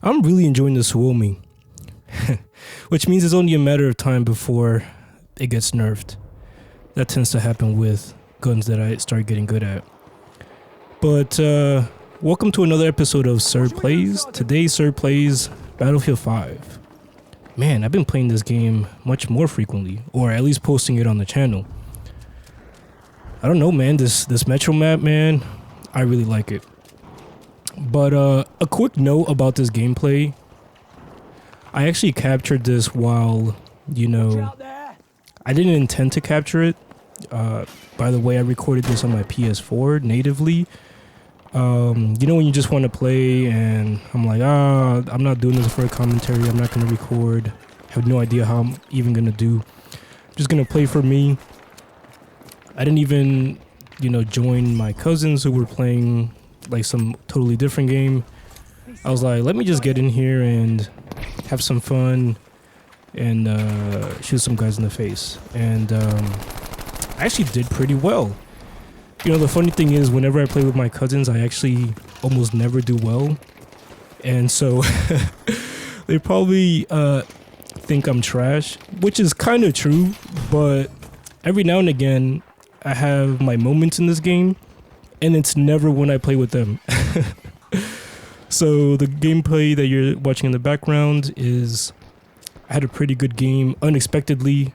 I'm really enjoying the Suomi, which means it's only a matter of time before it gets nerfed. That tends to happen with guns that I start getting good at. But welcome to another episode of Sir Plays. Today, Sir Plays Battlefield 5. Man, I've been playing this game much more frequently, or at least posting it on the channel. I don't know, man. This Metro map, man, I really like it. But a quick note about this gameplay. I actually captured this while, I didn't intend to capture it. By the way, I recorded this on my PS4 natively. When you just want to play and I'm like, I'm not doing this for a commentary. I'm not going to record. I have no idea how I'm even going to do. I'm just going to play for me. I didn't even, join my cousins who were playing like some totally different game. I was like, let me just get in here and have some fun and shoot some guys in the face. And I actually did pretty well. The funny thing is, whenever I play with my cousins, I actually almost never do well. And so they probably think I'm trash, which is kind of true. But every now and again, I have my moments in this game, and it's never when I play with them. So the gameplay that you're watching in the background is, I had a pretty good game unexpectedly.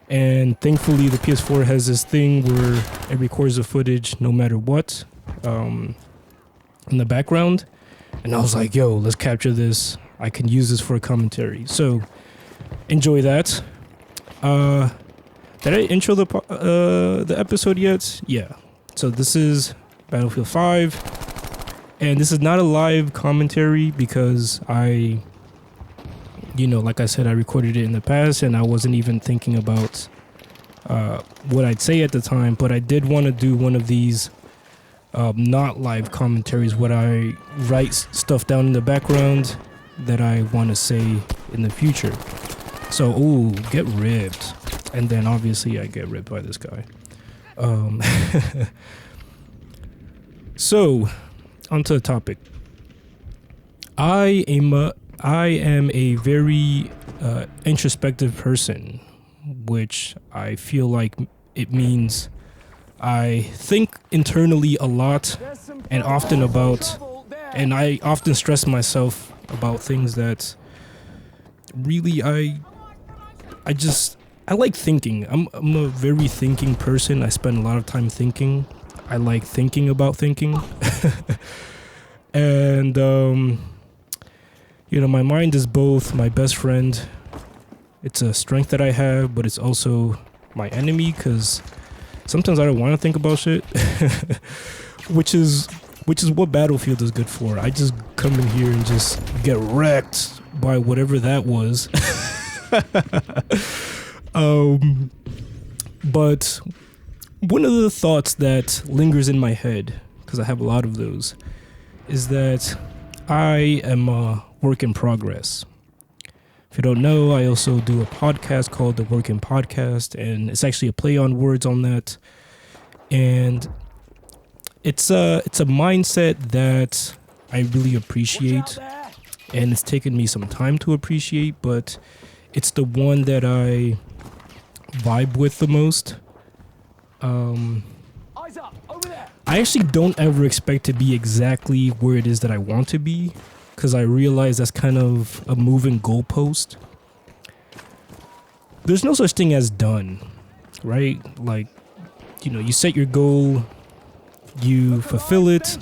And thankfully, the PS4 has this thing where it records the footage no matter what in the background. And I was like, yo, let's capture this. I can use this for a commentary. So enjoy that. Did I intro the episode yet? Yeah. So this is Battlefield 5. And this is not a live commentary because like I said, I recorded it in the past and I wasn't even thinking about what I'd say at the time, but I did want to do one of these not live commentaries where I write stuff down in the background that I want to say in the future. So, get ripped. And then obviously I get ripped by this guy. So, onto the topic. I am a very introspective person, which I feel like it means I think internally a lot and often and I often stress myself about things that really I like thinking. I'm a very thinking person. I spend a lot of time thinking. I like thinking about thinking. And my mind is both my best friend. It's a strength that I have, but it's also my enemy because sometimes I don't want to think about shit. which is what Battlefield is good for. I just come in here and just get wrecked by whatever that was. But one of the thoughts that lingers in my head, because I have a lot of those, is that I am a work in progress. If you don't know, I also do a podcast called The Working Podcast, and it's actually a play on words on that. And it's a mindset that I really appreciate, and it's taken me some time to appreciate, but it's the one that I vibe with the most. I actually don't ever expect to be exactly where it is that I want to be, because I realize that's kind of a moving goalpost. There's no such thing as done, right? Like, you set your goal, you fulfill it,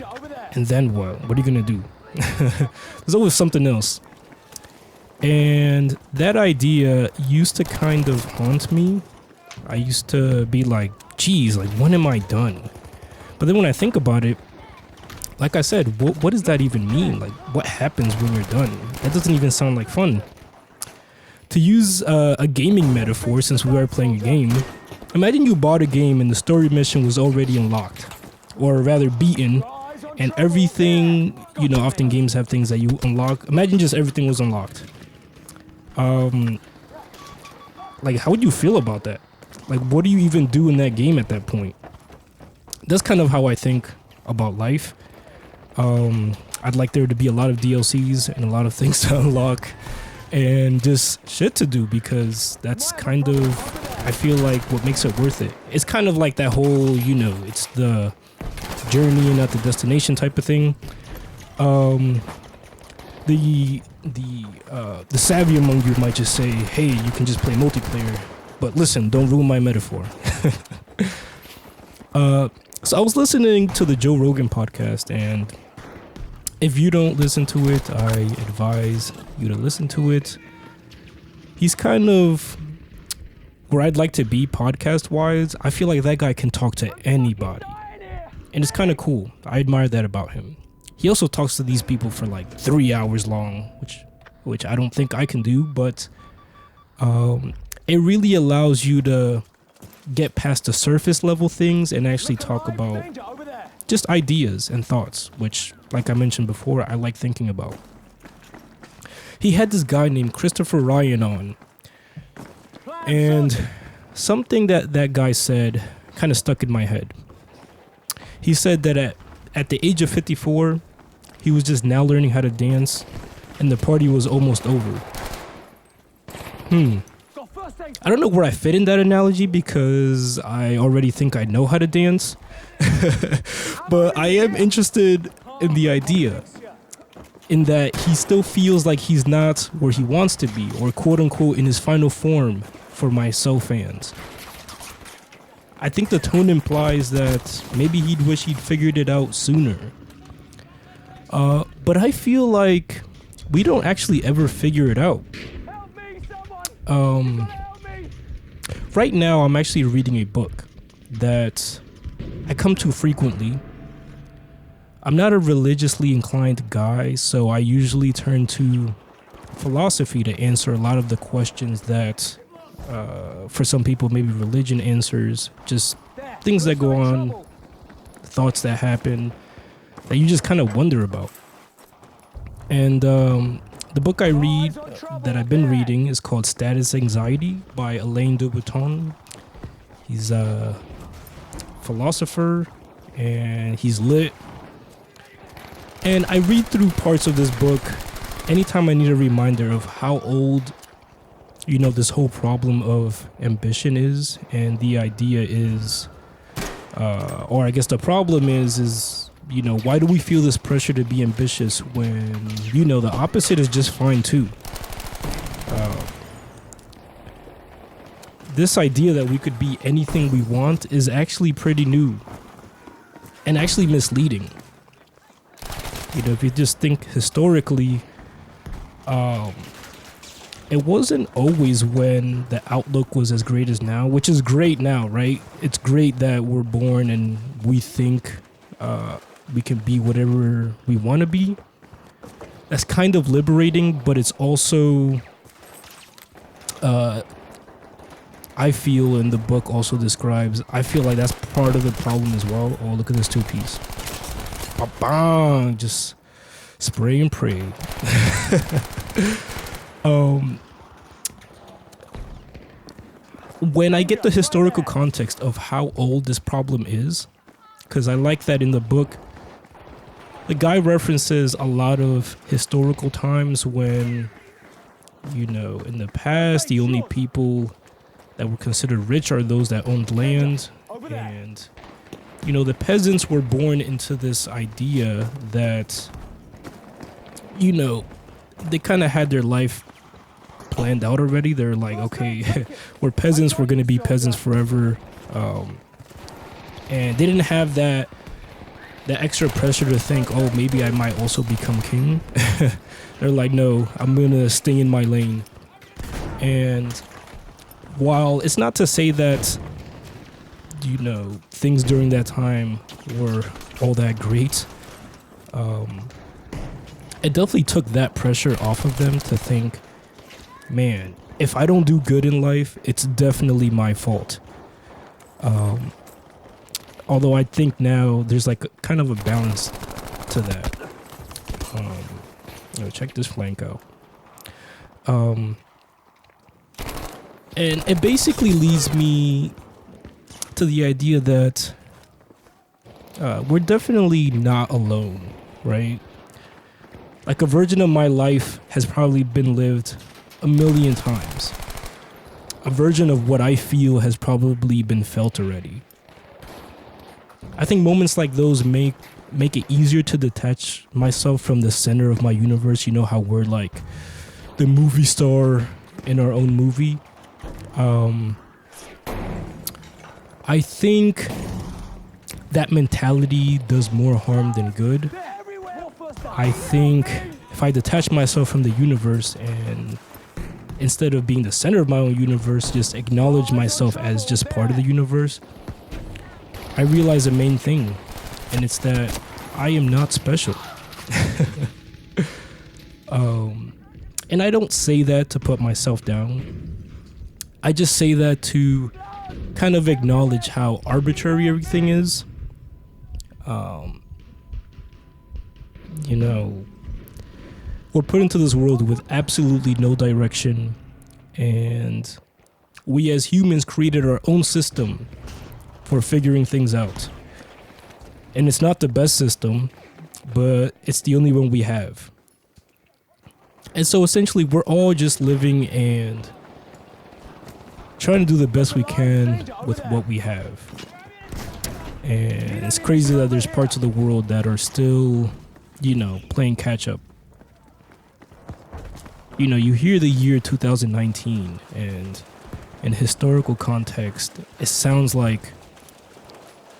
and then what? What are you gonna do? There's always something else. And that idea used to kind of haunt me. I used to be like, geez, like, when am I done? But then when I think about it, like I said, what does that even mean? Like, what happens when you're done? That doesn't even sound like fun. To use a gaming metaphor, since we are playing a game, imagine you bought a game and the story mission was already unlocked, or rather beaten, and everything, often games have things that you unlock. Imagine just everything was unlocked. Like, how would you feel about that? Like, what do you even do in that game at that point? That's kind of how I think about life. I'd like there to be a lot of DLCs and a lot of things to unlock and just shit to do, because that's kind of, I feel like, what makes it worth it. It's kind of like that whole, it's the journey and not the destination type of thing. The savvy among you might just say, hey, you can just play multiplayer, but listen, don't ruin my metaphor. So I was listening to the Joe Rogan podcast, and if you don't listen to it, I advise you to listen to it. He's kind of where I'd like to be podcast wise. I feel like that guy can talk to anybody, and it's kind of cool. I admire that about him. He also talks to these people for like 3 hours long, which I don't think I can do, but it really allows you to get past the surface level things and actually talk about just ideas and thoughts, which, like I mentioned before, I like thinking about. He had this guy named Christopher Ryan on, and something that guy said kind of stuck in my head. He said that at the age of 54, he was just now learning how to dance, and the party was almost over. I don't know where I fit in that analogy, because I already think I know how to dance. But I am interested in the idea, in that he still feels like he's not where he wants to be, or quote unquote in his final form for my So fans. I think the tone implies that maybe he'd wish he'd figured it out sooner. But I feel like we don't actually ever figure it out. Right now, I'm actually reading a book that I come to frequently. I'm not a religiously inclined guy, so I usually turn to philosophy to answer a lot of the questions that, for some people, maybe religion answers. Just things that go on, thoughts that happen, that you just kind of wonder about. And the book I read, that I've been reading, is called Status Anxiety by Alain de Botton. He's a philosopher, and he's lit. And I read through parts of this book anytime I need a reminder of how old, this whole problem of ambition is. And the idea is, or I guess the problem is why do we feel this pressure to be ambitious when, the opposite is just fine too? This idea that we could be anything we want is actually pretty new and actually misleading. If you just think historically, it wasn't always when the outlook was as great as now, which is great now, right? It's great that we're born and we think we can be whatever we want to be. That's kind of liberating, but it's also, I feel, and the book also describes, I feel like that's part of the problem as well. Oh, look at this two-piece. Ba-bang! Just spray and pray. When I get the historical context of how old this problem is, because I like that in the book, the guy references a lot of historical times when, in the past, the only people that were considered rich are those that owned land. And, the peasants were born into this idea that, they kind of had their life planned out already. They're like, okay, we're peasants, we're going to be peasants forever. And they didn't have that extra pressure to think, oh, maybe I might also become king. They're like, no, I'm going to stay in my lane. And while it's not to say that, things during that time were all that great, it definitely took that pressure off of them to think, man, if I don't do good in life, it's definitely my fault. Although I think now there's like kind of a balance to that. Check this flank out. And it basically leads me to the idea that we're definitely not alone, right? Like a version of my life has probably been lived a million times. A version of what I feel has probably been felt already. I think moments like those make it easier to detach myself from the center of my universe. You know how we're like the movie star in our own movie. I think that mentality does more harm than good. I think if I detach myself from the universe and instead of being the center of my own universe, just acknowledge myself as just part of the universe, I realize the main thing, and it's that I am not special. And I don't say that to put myself down. I just say that to kind of acknowledge how arbitrary everything is. You know, we're put into this world with absolutely no direction, and we as humans created our own system for figuring things out. And it's not the best system, but it's the only one we have. And so essentially we're all just living and trying to do the best we can with what we have. And it's crazy that there's parts of the world that are still, playing catch up. You hear the year 2019, and in historical context, it sounds like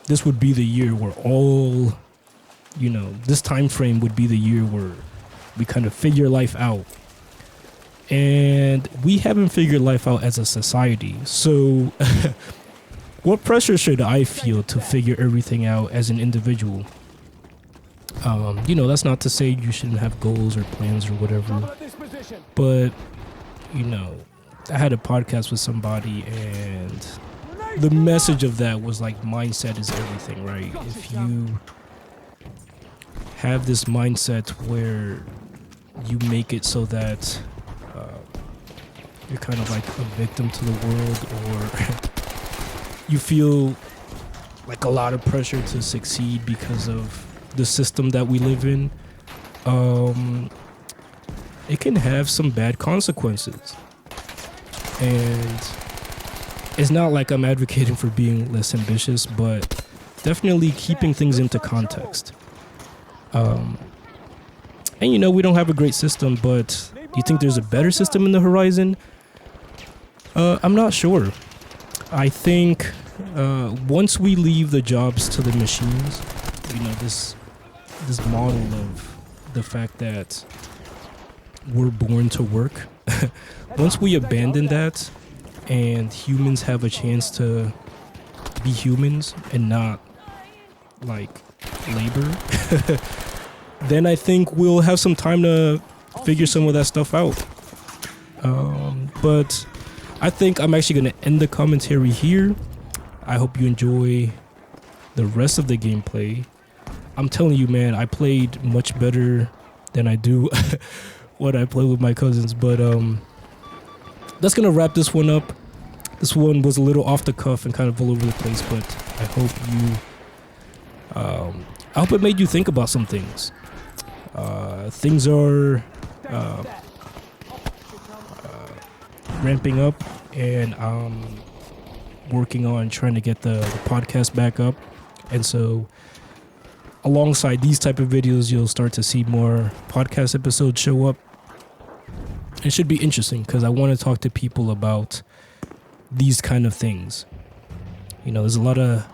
this would be the year where all, this time frame would be the year where we kind of figure life out. And we haven't figured life out as a society. So what pressure should I feel to figure everything out as an individual? That's not to say you shouldn't have goals or plans or whatever. But, I had a podcast with somebody, and the message of that was like, mindset is everything, right? If you have this mindset where you make it so that you're kind of like a victim to the world, or you feel like a lot of pressure to succeed because of the system that we live in, it can have some bad consequences. And it's not like I'm advocating for being less ambitious, but definitely keeping things into context. And we don't have a great system, but do you think there's a better system in the horizon? I'm not sure. I think once we leave the jobs to the machines, this model of the fact that we're born to work, once we abandon that and humans have a chance to be humans and not like labor, then I think we'll have some time to figure some of that stuff out. But I think I'm actually going to end the commentary here. I hope you enjoy the rest of the gameplay. I'm telling you, man, I played much better than I do what I play with my cousins. But that's going to wrap this one up. This one was a little off the cuff and kind of all over the place, but I hope it made you think about some things. Things are ramping up, and I'm working on trying to get the podcast back up. And so alongside these type of videos, you'll start to see more podcast episodes show up. It should be interesting because I want to talk to people about these kind of things. There's a lot of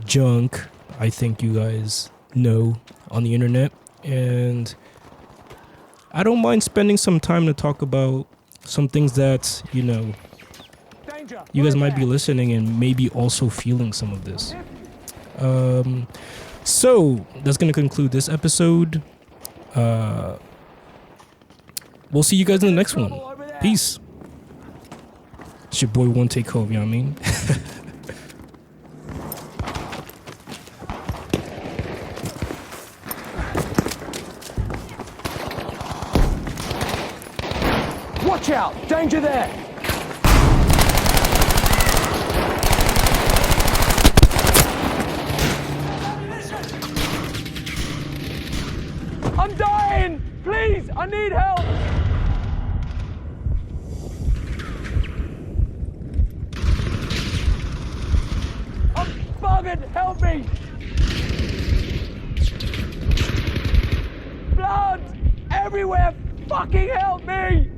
junk, I think you guys know, on the internet, and I don't mind spending some time to talk about some things that, you guys might be listening and maybe also feeling some of this. So that's going to conclude this episode. We'll see you guys in the next one. Peace. It's your boy One Take Home, you know what I mean? Watch out! Danger there! I'm dying! Please, I need help! I'm buggered! Help me! Blood! Everywhere! Fucking help me!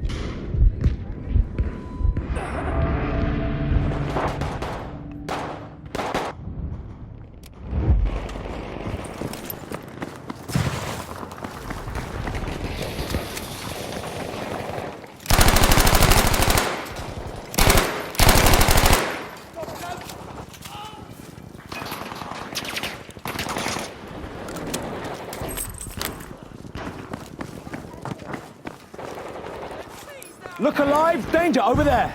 Look alive! Danger over there!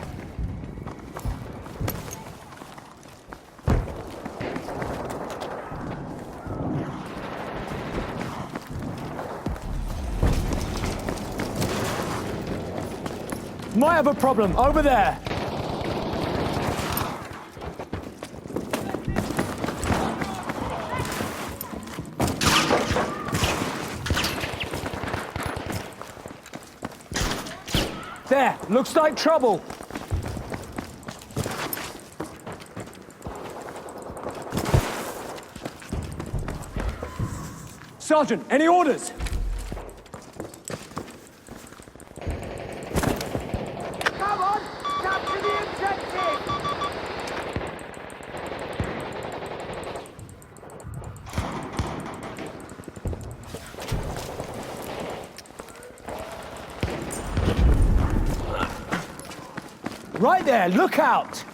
Might have a problem over there! There, looks like trouble. Sergeant, any orders? Come on, capture the objective! Right there, look out!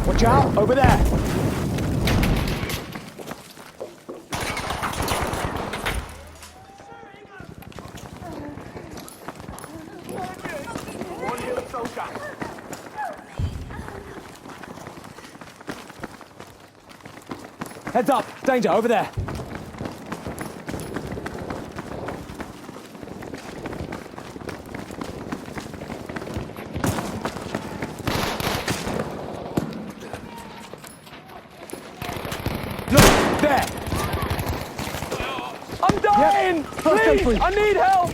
Watch out, over there! Heads up, danger, over there! There! I'm dying! Yep. Please! I need help!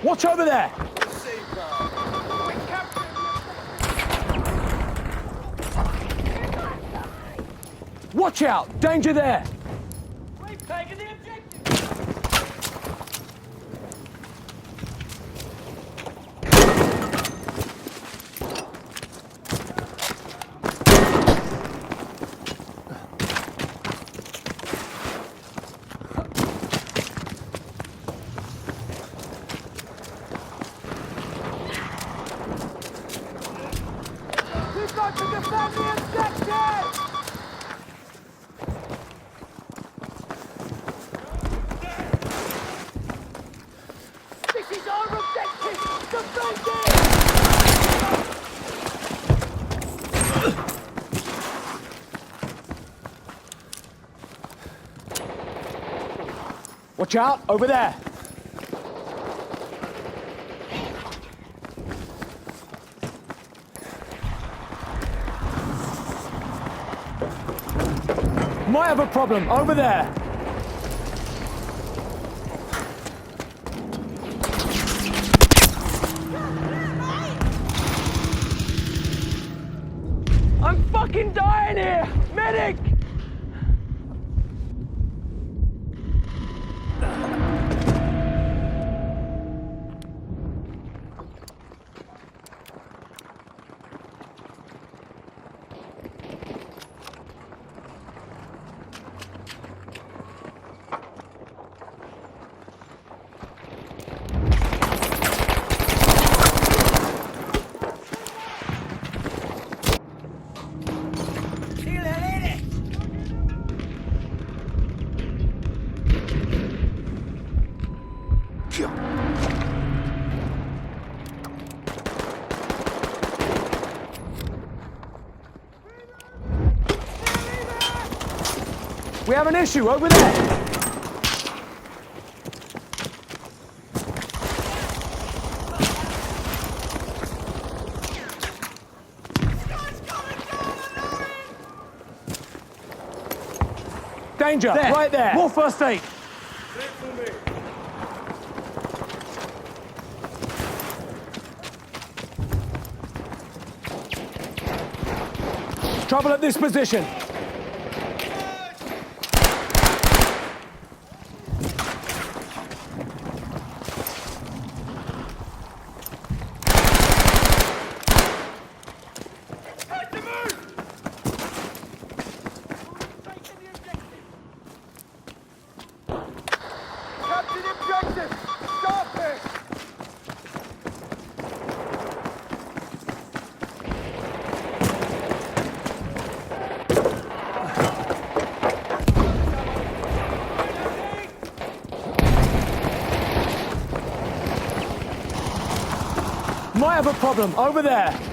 Watch over there! Watch out! Danger there! We've taken the objective! We've got to defend the objective! This is our objective! Defend it! Watch out, over there! Might have a problem, over there! I'm fucking dying here! Medic! We have an issue over there. Danger, There. right there. More first aid. Trouble at this position. Captain objective! Stop it! Might have a problem over there.